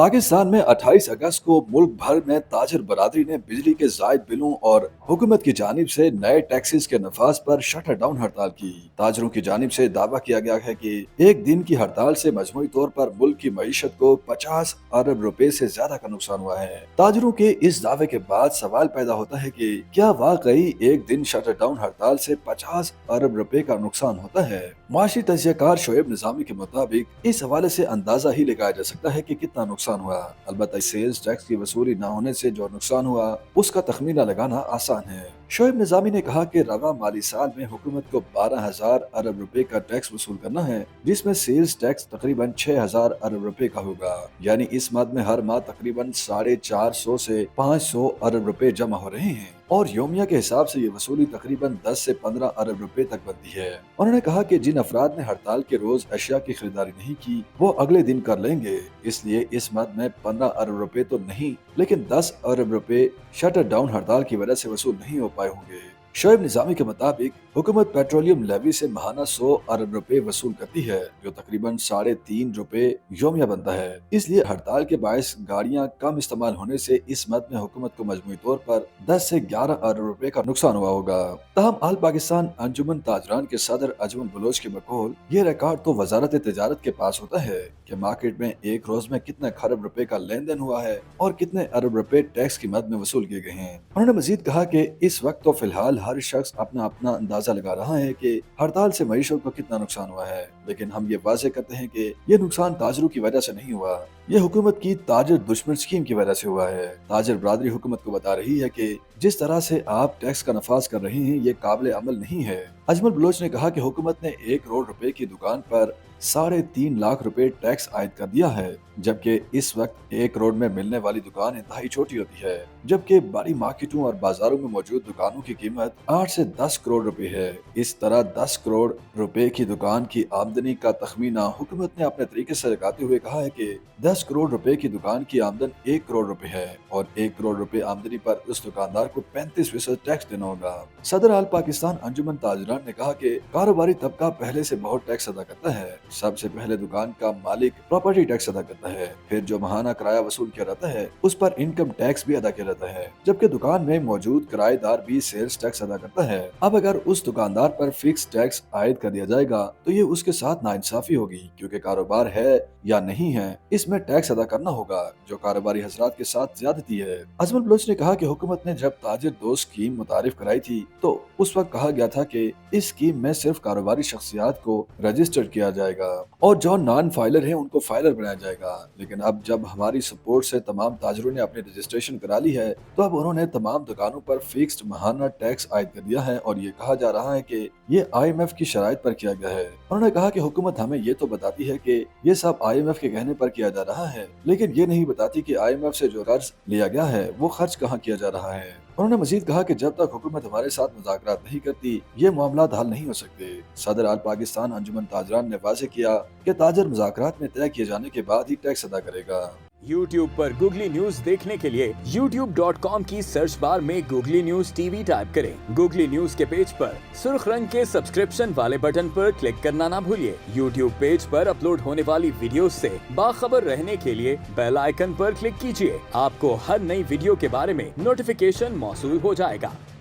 पाकिस्तान में 28 अगस्त को मुल्क भर में ताजिर बरादरी ने बिजली के जायद बिलों और हुकूमत की जानिब से नए टैक्सेस के नफाज पर शटर डाउन हड़ताल की। ताजिरों की जानिब से दावा किया गया है कि एक दिन की हड़ताल से मजमूई तौर पर मुल्क की मईशत को 50 अरब रुपए से ज्यादा का नुकसान हुआ है। ताजिरों के इस दावे के बाद सवाल पैदा होता है कि क्या वाकई एक दिन शटर डाउन हड़ताल से 50 अरब रुपए का नुकसान होता है। माशी तजियाकार शोएब निजामी के मुताबिक इस हवाले से अंदाजा ही लगाया जा सकता है कि कितना नुकसान हुआ। अलबत्ता सेल्स टैक्स की वसूली न होने से जो नुकसान हुआ उसका तखमीना लगाना आसान है। शोएब निजामी ने कहा कि रवा माली साल में हुकूमत को 12,000 अरब रुपए का टैक्स वसूल करना है, जिसमें सेल्स टैक्स तकरीबन 6,000 अरब रुपए का होगा। यानी इस मद में हर माह तकरीबन 450 से 500 अरब रुपए जमा हो रहे हैं और योमिया के हिसाब से ये वसूली तकरीबन 10 से 15 अरब रुपए तक बनती है। उन्होंने कहा कि जिन अफराद ने हड़ताल के रोज अशिया की खरीदारी नहीं की वो अगले दिन कर लेंगे, इसलिए इस मद में 15 अरब रुपए तो नहीं लेकिन 10 अरब रुपए शटर डाउन हड़ताल की वजह से वसूल नहीं हो पाए होंगे। शोएब निजामी के मुताबिक हुकूमत पेट्रोलियम लेवी से महाना 100 अरब रुपए वसूल करती है, जो तकरीबन 3.5 रुपए योमिया बनता है। इसलिए हड़ताल के बायस गाड़ियां कम इस्तेमाल होने से इस मद में हुकूमत को मजमूई तौर पर 10 से 11 अरब रुपए का नुकसान हुआ होगा। तहम आल पाकिस्तान अंजुमन ताजरान के सदर अजमल बलोच के बकौल ये रिकॉर्ड तो वजारत तजारत के पास होता है कि मार्केट में एक रोज में कितने खरब रुपए का लेन देन हुआ है और कितने अरब रुपए टैक्स की मद में वसूल किए गए हैं। उन्होंने मजीद कहा कि इस वक्त तो फिलहाल हर शख्स अपना अपना अंदाजा लगा रहा है कि हड़ताल से मईशत को कितना नुकसान हुआ है, लेकिन हम ये वाज़ेह करते हैं कि ये नुकसान ताजरों की वजह से नहीं हुआ, ये हुकूमत की ताजिर दुश्मन स्कीम की वजह से हुआ है। ताजिर बरादरी हुकूमत को बता रही है कि जिस तरह से आप टैक्स का नफाज कर रहे हैं ये काबिल अमल नहीं है। अजमल बलोच ने कहा कि हुकूमत ने 1 करोड़ रुपए की दुकान पर 3.5 लाख रुपए टैक्स आयद कर दिया है, जबकि इस वक्त 1 करोड़ में मिलने वाली दुकान इंतहाई छोटी होती है, जबकि बड़ी मार्केटों और बाजारों में मौजूद दुकानों की कीमत 8 से 10 करोड़ रुपए है। इस तरह 10 करोड़ रुपए की दुकान की आमदनी का तखमीना हुकूमत ने अपने तरीके से लगाते हुए कहा है कि 10 करोड़ रुपए की दुकान की आमदन 1 करोड़ रुपए है और 1 करोड़ रुपए आमदनी पर उस दुकानदार को 35% टैक्स देना होगा। सदर आल पाकिस्तान अंजुमन ताजरान ने कहा कि कारोबारी तबका पहले से बहुत टैक्स अदा करता है। सबसे पहले दुकान का मालिक प्रॉपर्टी टैक्स अदा करता है, फिर जो माहाना किराया वसूल किया जाता है उस पर इनकम टैक्स भी अदा किया जाता है, जबकि दुकान में मौजूद किराएदार भी सेल्स टैक्स अदा करता है। अब अगर उस दुकानदार पर फिक्स टैक्स आयद कर दिया जाएगा तो ये उसके साथ नाइंसाफी होगी, क्योंकि कारोबार है या नहीं है इसमें टैक्स अदा करना होगा, जो कारोबारी हजरात के साथ ज्यादती है। अजमल बलोच ने कहा कि हुकूमत ने जब ताजिर दोस्त स्कीम मुतारिफ कराई थी तो उस वक्त कहा गया था कि इस स्कीम में सिर्फ कारोबारी शख्सियात को रजिस्टर किया जाएगा और जो नॉन फाइलर हैं उनको फाइलर बनाया जाएगा, लेकिन अब जब हमारी सपोर्ट से तमाम ताजरों ने अपनी रजिस्ट्रेशन करा ली है तो अब उन्होंने तमाम दुकानों पर फिक्स्ड माहाना टैक्स आयद कर दिया है और ये कहा जा रहा है कि ये IMF की शराइत पर किया गया है। उन्होंने कहा कि हुकूमत हमें ये तो बताती है कि ये सब IMF के कहने पर किया जा रहा है, लेकिन ये नहीं बताती कि IMF से जो कर्ज लिया गया है वो खर्च कहाँ किया जा रहा है। उन्होंने मजीद कहा कि जब तक हुकूमत हमारे साथ मुज़ाकरात नहीं करती ये मामला हल नहीं हो सकते। सदर आल पाकिस्तान अंजुमन ताजरान ने वाज़ेह किया कि ताजर मुज़ाकरात में तय किए जाने के बाद ही टैक्स अदा करेगा। YouTube पर गूगली न्यूज देखने के लिए youtube.com की सर्च बार में गूगली न्यूज TV टाइप करें। गूगली न्यूज के पेज पर सुर्ख रंग के सब्सक्रिप्शन वाले बटन पर क्लिक करना ना भूलिए। YouTube पेज पर अपलोड होने वाली वीडियोस से बाखबर रहने के लिए बेल आइकन पर क्लिक कीजिए। आपको हर नई वीडियो के बारे में नोटिफिकेशन मौसूल हो जाएगा।